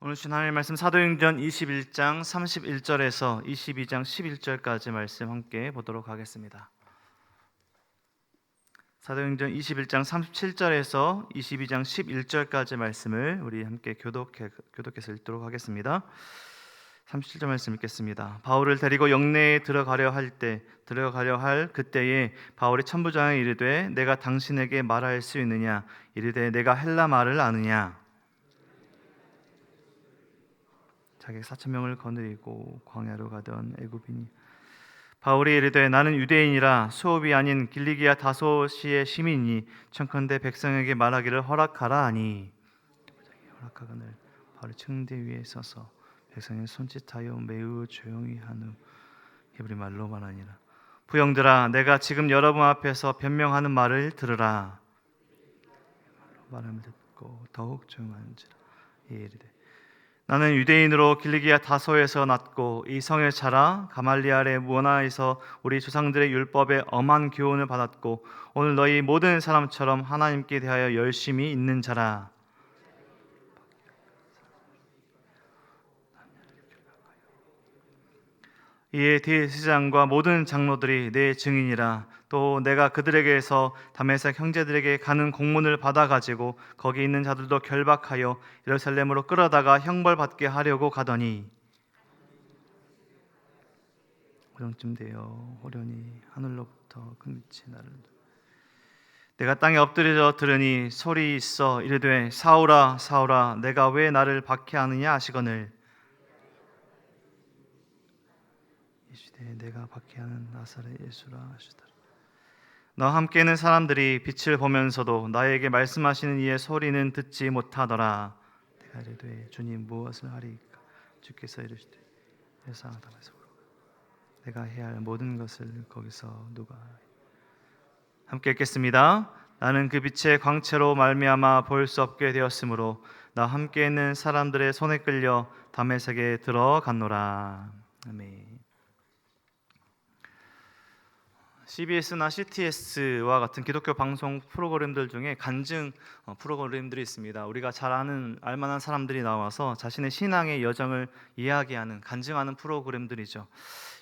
오늘 주신 하나님의 말씀 사도행전 21장 31절에서 22장 11절까지 말씀 함께 보도록 하겠습니다. 사도행전 21장 37절에서 22장 11절까지 말씀을 우리 함께 교독해서 읽도록 하겠습니다. 37절 말씀 읽겠습니다. 바울을 데리고 영내에 들어가려 할 그때에 바울이 천부장에 이르되 내가 당신에게 말할 수 있느냐? 이르되 내가 헬라 말을 아느냐? 자기 4,000명을 거느리고 광야로 가던 애굽인이 바울이 이르되 나는 유대인이라 수업이 아닌 길리기아 다소시의 시민이니 청컨대 백성에게 말하기를 허락하라 하니 허락하거늘 바울이 층대 위에 서서 백성의 손짓하여 매우 조용히 한 후 히브리 말로 말하니라. 부형들아, 내가 지금 여러분 앞에서 변명하는 말을 들으라. 말함을 듣고 더욱 조용한지라. 이르되 나는 유대인으로 길리기아 다소에서 났고 이 성에 자라 가말리엘의 문화에서 우리 조상들의 율법에 엄한 교훈을 받았고 오늘 너희 모든 사람처럼 하나님께 대하여 열심히 있는 자라. 이에 대제사장과 모든 장로들이 내 증인이라. 또 내가 그들에게서 다메섹 형제들에게 가는 공문을 받아가지고 거기 있는 자들도 결박하여 예루살렘으로 끌어다가 형벌받게 하려고 가더니 오정쯤 되어 호련히 하늘로부터 큰 빛이 나를 내가 땅에 엎드려 들으니 소리 있어 이르되 사울아 사울아 내가 왜 나를 박해하느냐 하시거늘 이시되 내가 박해하는 나사렛 예수라 하시더라. 너와 함께 있는 사람들이 빛을 보면서도 나에게 말씀하시는 이의 소리는 듣지 못하더라. 내가 이르되 주님 무엇을 하리이까? 주께서 이르시되 회사 다메섹으로 내가 해야 할 모든 것을 거기서 누가 함께 읽겠습니다. 나는 그 빛의 광채로 말미암아 볼 수 없게 되었으므로 나 함께 있는 사람들의 손에 끌려 다메섹에 들어갔노라. 아멘. CBS나 CTS와 같은 기독교 방송 프로그램들 중에 간증 프로그램들이 있습니다. 우리가 잘 아는 알만한 사람들이 나와서 자신의 신앙의 여정을 이야기하는 간증하는 프로그램들이죠.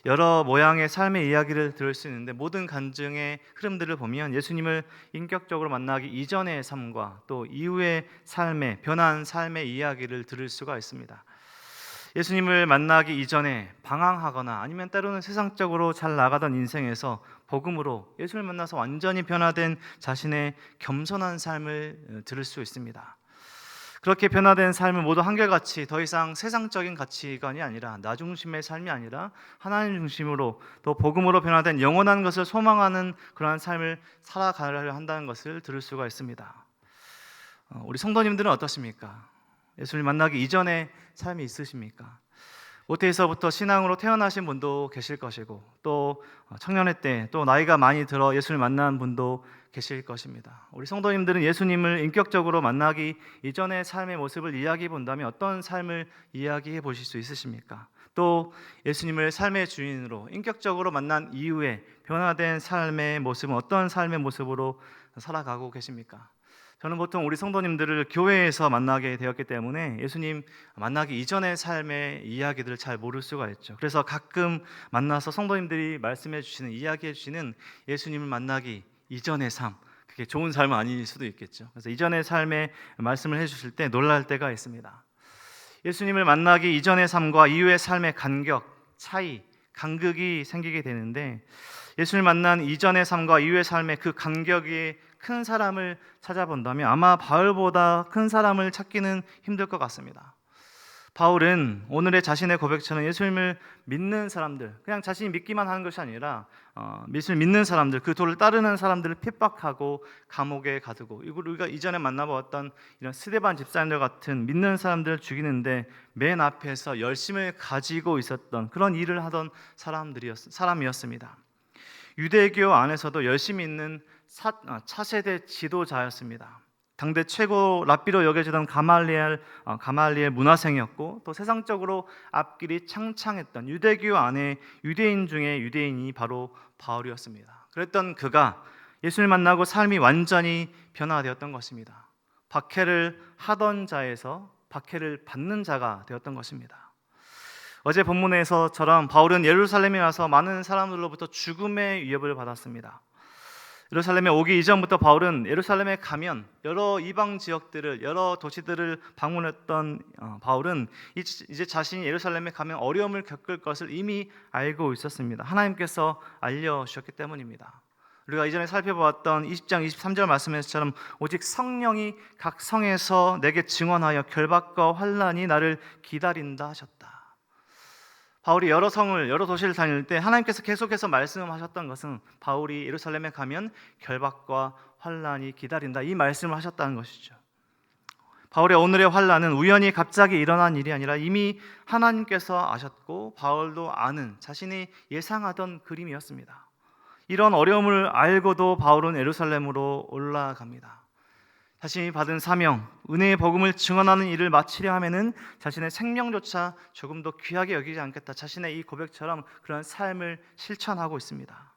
여러 모양의 삶의 이야기를 들을 수 있는데 모든 간증의 흐름들을 보면 예수님을 인격적으로 만나기 이전의 삶과 또 이후의 삶의 변한 삶의 이야기를 들을 수가 있습니다. 예수님을 만나기 이전에 방황하거나 아니면 때로는 세상적으로 잘 나가던 인생에서 복음으로 예수를 만나서 완전히 변화된 자신의 겸손한 삶을 들을 수 있습니다. 그렇게 변화된 삶을 모두 한결같이 더 이상 세상적인 가치관이 아니라 나 중심의 삶이 아니라 하나님 중심으로 또 복음으로 변화된 영원한 것을 소망하는 그러한 삶을 살아가려 한다는 것을 들을 수가 있습니다. 우리 성도님들은 어떠십니까? 예수를 만나기 이전의 삶이 있으십니까? 모태에서부터 신앙으로 태어나신 분도 계실 것이고 또 청년의 때 또 나이가 많이 들어 예수를 만난 분도 계실 것입니다. 우리 성도님들은 예수님을 인격적으로 만나기 이전의 삶의 모습을 이야기해 본다면 어떤 삶을 이야기해 보실 수 있으십니까? 또 예수님을 삶의 주인으로 인격적으로 만난 이후에 변화된 삶의 모습은 어떤 삶의 모습으로 살아가고 계십니까? 저는 보통 우리 성도님들을 교회에서 만나게 되었기 때문에 예수님 만나기 이전의 삶의 이야기들을 잘 모를 수가 있죠. 그래서 가끔 만나서 성도님들이 말씀해 주시는, 이야기해 주시는 예수님을 만나기 이전의 삶, 그게 좋은 삶은 아닐 수도 있겠죠. 그래서 이전의 삶의 말씀을 해 주실 때 놀랄 때가 있습니다. 예수님을 만나기 이전의 삶과 이후의 삶의 간격, 차이, 간극이 생기게 되는데 예수를 만난 이전의 삶과 이후의 삶의 그 간격이 큰 사람을 찾아본다면 아마 바울보다 큰 사람을 찾기는 힘들 것 같습니다. 바울은 오늘의 자신의 고백처럼 예수님을 믿는 사람들, 그냥 자신이 믿기만 하는 것이 아니라 예수를 믿는 사람들, 그 도를 따르는 사람들을 핍박하고 감옥에 가두고, 우리가 이전에 만나보았던 이런 스데반 집사님들 같은 믿는 사람들을 죽이는데 맨 앞에서 열심을 가지고 있었던 그런 일을 하던 사람이었습니다. 유대교 안에서도 열심히 있는 차세대 지도자였습니다. 당대 최고 랍비로 여겨지던 가말리엘 문화생이었고 또 세상적으로 앞길이 창창했던 유대교 안에 유대인 중에 유대인이 바로 바울이었습니다. 그랬던 그가 예수를 만나고 삶이 완전히 변화되었던 것입니다. 박해를 하던 자에서 박해를 받는 자가 되었던 것입니다. 어제 본문에서처럼 바울은 예루살렘에 와서 많은 사람들로부터 죽음의 위협을 받았습니다. 예루살렘에 오기 이전부터 바울은 예루살렘에 가면 여러 이방 지역들을, 여러 도시들을 방문했던 바울은 이제 자신이 예루살렘에 가면 어려움을 겪을 것을 이미 알고 있었습니다. 하나님께서 알려주셨기 때문입니다. 우리가 이전에 살펴보았던 20장 23절 말씀에서처럼 오직 성령이 각 성에서 내게 증언하여 결박과 환난이 나를 기다린다 하셨다. 바울이 여러 성을, 여러 도시를 다닐 때 하나님께서 계속해서 말씀하셨던 것은 바울이 예루살렘에 가면 결박과 환난이 기다린다, 이 말씀을 하셨다는 것이죠. 바울의 오늘의 환난은 우연히 갑자기 일어난 일이 아니라 이미 하나님께서 아셨고 바울도 아는, 자신이 예상하던 그림이었습니다. 이런 어려움을 알고도 바울은 예루살렘으로 올라갑니다. 자신이 받은 사명, 은혜의 복음을 증언하는 일을 마치려 하면은 자신의 생명조차 조금 더 귀하게 여기지 않겠다, 자신의 이 고백처럼 그런 삶을 실천하고 있습니다.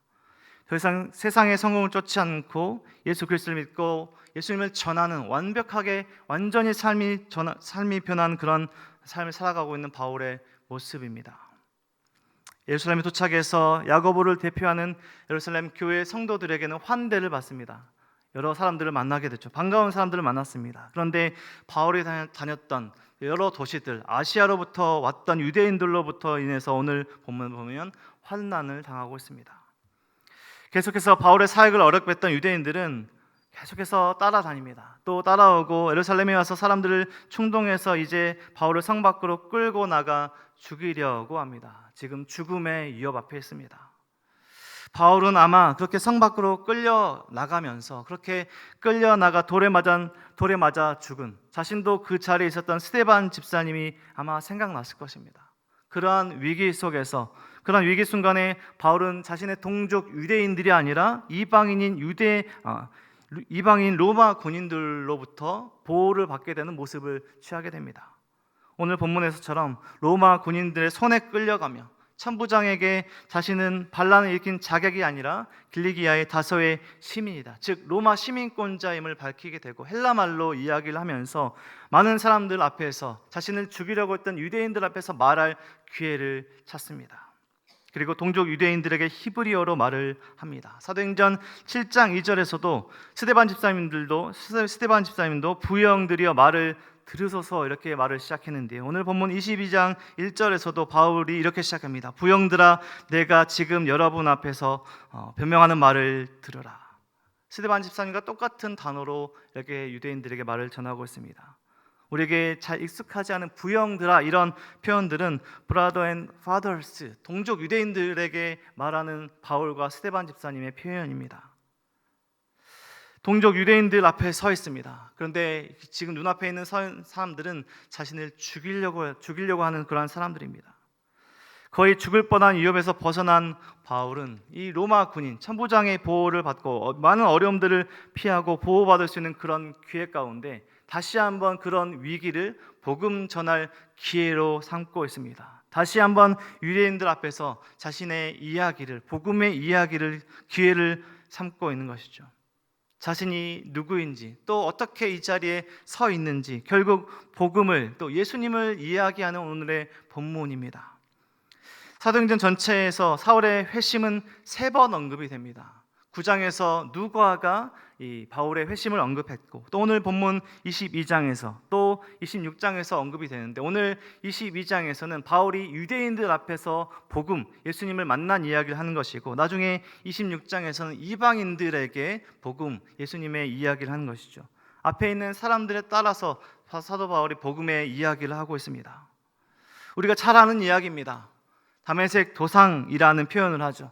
더 이상 세상의 성공을 쫓지 않고 예수 그리스도를 믿고 예수님을 전하는, 완벽하게 완전히 삶이 변한 그런 삶을 살아가고 있는 바울의 모습입니다. 예루살렘에 도착해서 야고보를 대표하는 예루살렘 교회 성도들에게는 환대를 받습니다. 여러 사람들을 만나게 됐죠. 반가운 사람들을 만났습니다. 그런데 바울이 다녔던 여러 도시들, 아시아로부터 왔던 유대인들로부터 인해서 오늘 본문 보면 환난을 당하고 있습니다. 계속해서 바울의 사역을 어렵게 했던 유대인들은 계속해서 따라다닙니다. 또 따라오고 예루살렘에 와서 사람들을 충동해서 이제 바울을 성 밖으로 끌고 나가 죽이려고 합니다. 지금 죽음의 위협 앞에 있습니다. 바울은 아마 그렇게 성 밖으로 끌려 나가면서, 그렇게 끌려 나가 돌에 맞아 죽은, 자신도 그 자리에 있었던 스데반 집사님이 아마 생각났을 것입니다. 그러한 위기 속에서, 그런 위기 순간에 바울은 자신의 동족 유대인들이 아니라 이방인 로마 군인들로부터 보호를 받게 되는 모습을 취하게 됩니다. 오늘 본문에서처럼 로마 군인들의 손에 끌려가며 천부장에게 자신은 반란을 일으킨 자객이 아니라 길리기아의 다소의 시민이다, 즉 로마 시민권자임을 밝히게 되고 헬라말로 이야기를 하면서 많은 사람들 앞에서, 자신을 죽이려고 했던 유대인들 앞에서 말할 기회를 찾습니다. 그리고 동족 유대인들에게 히브리어로 말을 합니다. 사도행전 7장 2절에서도 스데반 집사님도 부영들이여 말을 들으소서, 이렇게 말을 시작했는데요. 오늘 본문 22장 1절에서도 바울이 이렇게 시작합니다. 부영들아, 내가 지금 여러분 앞에서 변명하는 말을 들으라. 스데반 집사님과 똑같은 단어로 이렇게 유대인들에게 말을 전하고 있습니다. 우리에게 잘 익숙하지 않은 부영들아, 이런 표현들은 brother and fathers, 동족 유대인들에게 말하는 바울과 스데반 집사님의 표현입니다. 동족 유대인들 앞에 서 있습니다. 그런데 지금 눈앞에 있는 사람들은 자신을 죽이려고 하는 그러한 사람들입니다. 거의 죽을 뻔한 위협에서 벗어난 바울은 이 로마 군인 천부장의 보호를 받고 많은 어려움들을 피하고 보호받을 수 있는 그런 기회 가운데 다시 한번 그런 위기를 복음 전할 기회로 삼고 있습니다. 다시 한번 유대인들 앞에서 자신의 이야기를, 복음의 이야기를, 기회를 삼고 있는 것이죠. 자신이 누구인지, 또 어떻게 이 자리에 서 있는지, 결국 복음을, 또 예수님을 이야기하는 오늘의 본문입니다. 사도행전 전체에서 사울의 회심은 3번 언급이 됩니다. 9장에서 누가가 이 바울의 회심을 언급했고, 또 오늘 본문 22장에서 또 26장에서 언급이 되는데, 오늘 22장에서는 바울이 유대인들 앞에서 복음, 예수님을 만난 이야기를 하는 것이고, 나중에 26장에서는 이방인들에게 복음, 예수님의 이야기를 하는 것이죠. 앞에 있는 사람들에 따라서 사도 바울이 복음의 이야기를 하고 있습니다. 우리가 잘 아는 이야기입니다. 다메섹 도상이라는 표현을 하죠.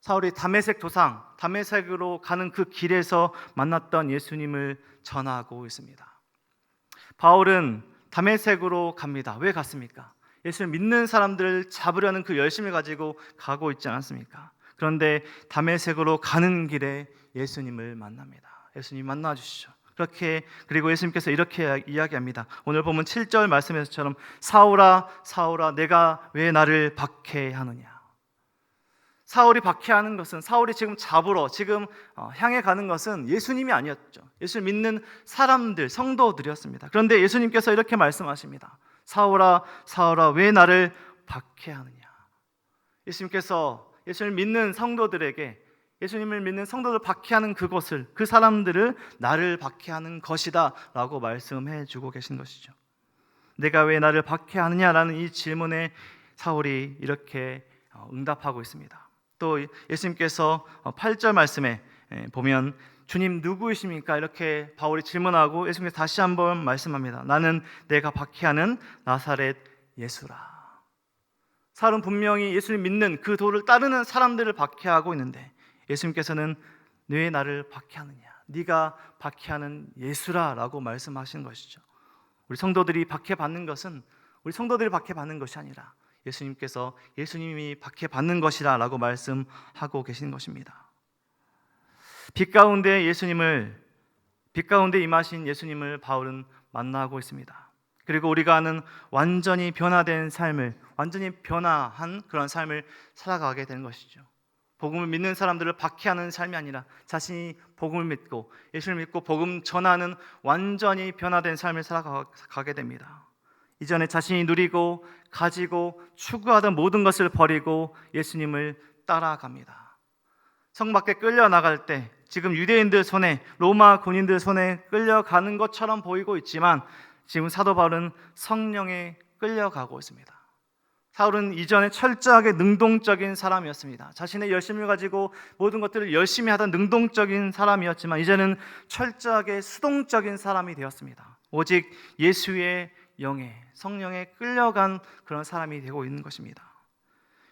사울이 다메섹 도상, 다메섹으로 가는 그 길에서 만났던 예수님을 전하고 있습니다. 바울은 다메섹으로 갑니다. 왜 갔습니까? 예수를 믿는 사람들을 잡으려는 그 열심을 가지고 가고 있지 않았습니까? 그런데 다메섹으로 가는 길에 예수님을 만납니다. 예수님 만나 주시죠. 그리고 예수님께서 이렇게 이야기합니다. 오늘 보면 7절 말씀에서처럼 사울아 사울아 내가 왜 나를 박해하느냐. 사울이 박해하는 것은, 사울이 지금 잡으러 지금 향해 가는 것은 예수님이 아니었죠. 예수를 믿는 사람들, 성도들이었습니다. 그런데 예수님께서 이렇게 말씀하십니다. 사울아, 사울아, 왜 나를 박해하느냐. 예수님께서 예수를 믿는 성도들에게, 예수님을 믿는 성도들 박해하는 그것을, 그 사람들을 나를 박해하는 것이다 라고 말씀해 주고 계신 것이죠. 내가 왜 나를 박해하느냐라는 이 질문에 사울이 이렇게 응답하고 있습니다. 또 예수님께서 8절 말씀에 보면 주님 누구이십니까? 이렇게 바울이 질문하고 예수님께서 다시 한번 말씀합니다. 나는 내가 박해하는 나사렛 예수라. 사울은 분명히 예수를 믿는 그 도를 따르는 사람들을 박해하고 있는데 예수님께서는 왜 나를 박해하느냐, 네가 박해하는 예수라 라고 말씀하신 것이죠. 우리 성도들이 박해받는 것은 우리 성도들이 박해받는 것이 아니라 예수님께서 예수님이 박해받는 것이라 라고 말씀하고 계신 것입니다. 빛 가운데 임하신 예수님을 바울은 만나고 있습니다. 그리고 우리가 아는 완전히 변화된 삶을, 완전히 변화한 그런 삶을 살아가게 되는 것이죠. 복음을 믿는 사람들을 박해하는 삶이 아니라 자신이 복음을 믿고 예수를 믿고 복음 전하는 완전히 변화된 삶을 살아가게 됩니다. 이전에 자신이 누리고 가지고 추구하던 모든 것을 버리고 예수님을 따라갑니다. 성 밖에 끌려나갈 때 지금 유대인들 손에, 로마 군인들 손에 끌려가는 것처럼 보이고 있지만 지금 사도 바울은 성령에 끌려가고 있습니다. 사울은 이전에 철저하게 능동적인 사람이었습니다. 자신의 열심을 가지고 모든 것들을 열심히 하던 능동적인 사람이었지만 이제는 철저하게 수동적인 사람이 되었습니다. 오직 예수의 영에, 성령에 끌려간 그런 사람이 되고 있는 것입니다.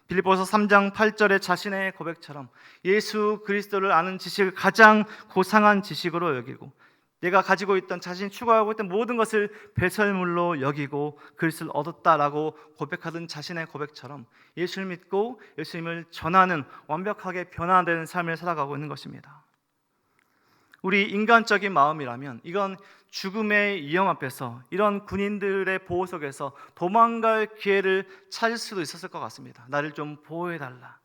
빌립보서 3장 8절에 자신의 고백처럼 예수 그리스도를 아는 지식을 가장 고상한 지식으로 여기고 내가 가지고 있던, 자신이 추구하고 있던 모든 것을 배설물로 여기고 그리스도를 얻었다라고 고백하던 자신의 고백처럼 예수를 믿고 예수님을 전하는 완벽하게 변화되는 삶을 살아가고 있는 것입니다. 우리 인간적인 마음이라면 이건 죽음의 위험 앞에서, 이런 군인들의 보호 속에서 도망갈 기회를 찾을 수도 있었을 것 같습니다. 나를 좀 보호해달라.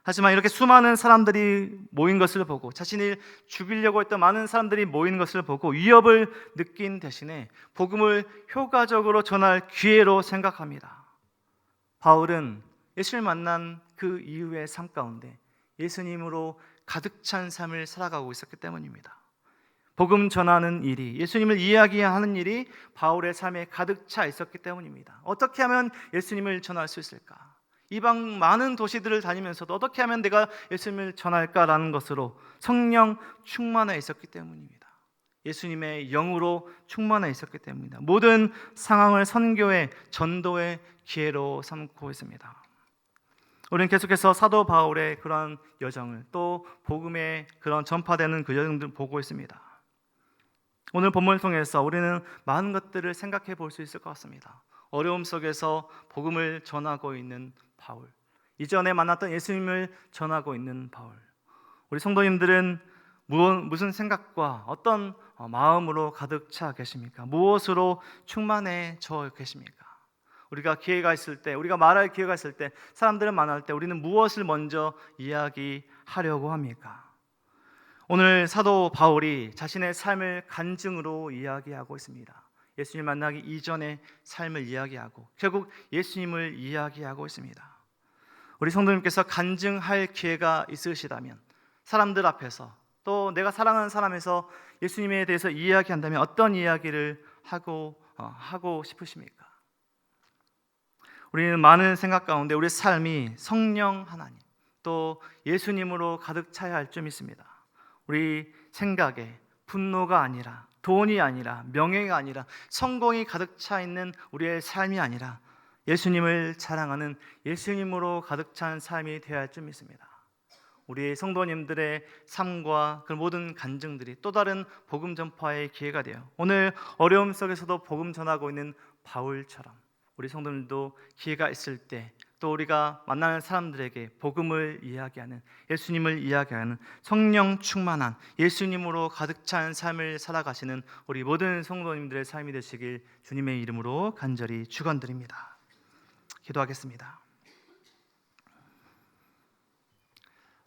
하지만 이렇게 수많은 사람들이 모인 것을 보고, 자신을 죽이려고 했던 많은 사람들이 모이는 것을 보고 위협을 느낀 대신에 복음을 효과적으로 전할 기회로 생각합니다. 바울은 예수를 만난 그 이후의 삶 가운데 예수님으로 가득 찬 삶을 살아가고 있었기 때문입니다. 복음 전하는 일이, 예수님을 이야기하는 일이 바울의 삶에 가득 차 있었기 때문입니다. 어떻게 하면 예수님을 전할 수 있을까? 이방 많은 도시들을 다니면서도 어떻게 하면 내가 예수님을 전할까라는 것으로 성령 충만해 있었기 때문입니다. 예수님의 영으로 충만해 있었기 때문입니다. 모든 상황을 선교의, 전도의 기회로 삼고 있습니다. 우리는 계속해서 사도 바울의 그런 여정을, 또 복음의 그런 전파되는 그 여정들을 보고 있습니다. 오늘 본문을 통해서 우리는 많은 것들을 생각해 볼 수 있을 것 같습니다. 어려움 속에서 복음을 전하고 있는 바울, 이전에 만났던 예수님을 전하고 있는 바울, 우리 성도님들은 무슨 생각과 어떤 마음으로 가득 차 계십니까? 무엇으로 충만해져 계십니까? 우리가 기회가 있을 때, 우리가 말할 기회가 있을 때, 사람들을 만날 때 우리는 무엇을 먼저 이야기하려고 합니까? 오늘 사도 바울이 자신의 삶을 간증으로 이야기하고 있습니다. 예수님 만나기 이전의 삶을 이야기하고 결국 예수님을 이야기하고 있습니다. 우리 성도님께서 간증할 기회가 있으시다면, 사람들 앞에서, 또 내가 사랑하는 사람에서 예수님에 대해서 이야기한다면 어떤 이야기를 하고 싶으십니까? 우리는 많은 생각 가운데 우리 삶이 성령 하나님, 또 예수님으로 가득 차야 할 점 있습니다. 우리 생각에 분노가 아니라, 돈이 아니라, 명예가 아니라, 성공이 가득 차 있는 우리의 삶이 아니라 예수님을 자랑하는 예수님으로 가득 찬 삶이 되어야 할 점 있습니다. 우리 성도님들의 삶과 그 모든 간증들이 또 다른 복음 전파의 기회가 돼요. 오늘 어려움 속에서도 복음 전하고 있는 바울처럼 우리 성도님도 기회가 있을 때, 또 우리가 만나는 사람들에게 복음을 이야기하는, 예수님을 이야기하는 성령 충만한 예수님으로 가득 찬 삶을 살아가시는 우리 모든 성도님들의 삶이 되시길 주님의 이름으로 간절히 축원드립니다. 기도하겠습니다.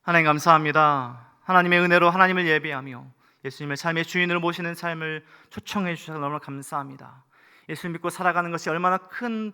하나님 감사합니다. 하나님의 은혜로 하나님을 예배하며 예수님의 삶의 주인으로 모시는 삶을 초청해 주셔서 너무나 감사합니다. 예수 믿고 살아가는 것이 얼마나 큰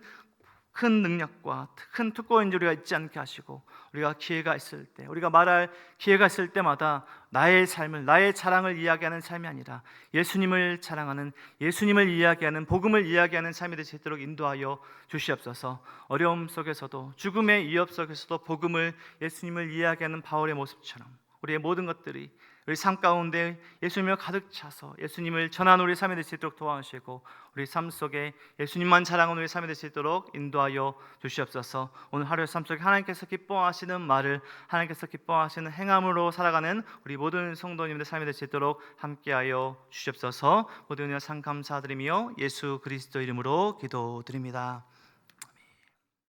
능력과 큰 특권인지 우리가 잊지 않게 하시고, 우리가 기회가 있을 때, 우리가 말할 기회가 있을 때마다 나의 삶을, 나의 자랑을 이야기하는 삶이 아니라 예수님을 자랑하는, 예수님을 이야기하는, 복음을 이야기하는 삶이 될 수 있도록 인도하여 주시옵소서. 어려움 속에서도, 죽음의 위협 속에서도 복음을, 예수님을 이야기하는 바울의 모습처럼 우리의 모든 것들이 우리 삶 가운데 예수님을 가득 차서 예수님을 전하는 우리 삶이 될 수 있도록 도와주시고, 우리 삶 속에 예수님만 자랑하는 우리 삶이 될 수 있도록 인도하여 주시옵소서. 오늘 하루의 삶 속에 하나님께서 기뻐하시는 말을, 하나님께서 기뻐하시는 행함으로 살아가는 우리 모든 성도님들 삶이 될 수 있도록 함께하여 주시옵소서. 모든 은혜와 상 감사드리며 예수 그리스도 이름으로 기도드립니다.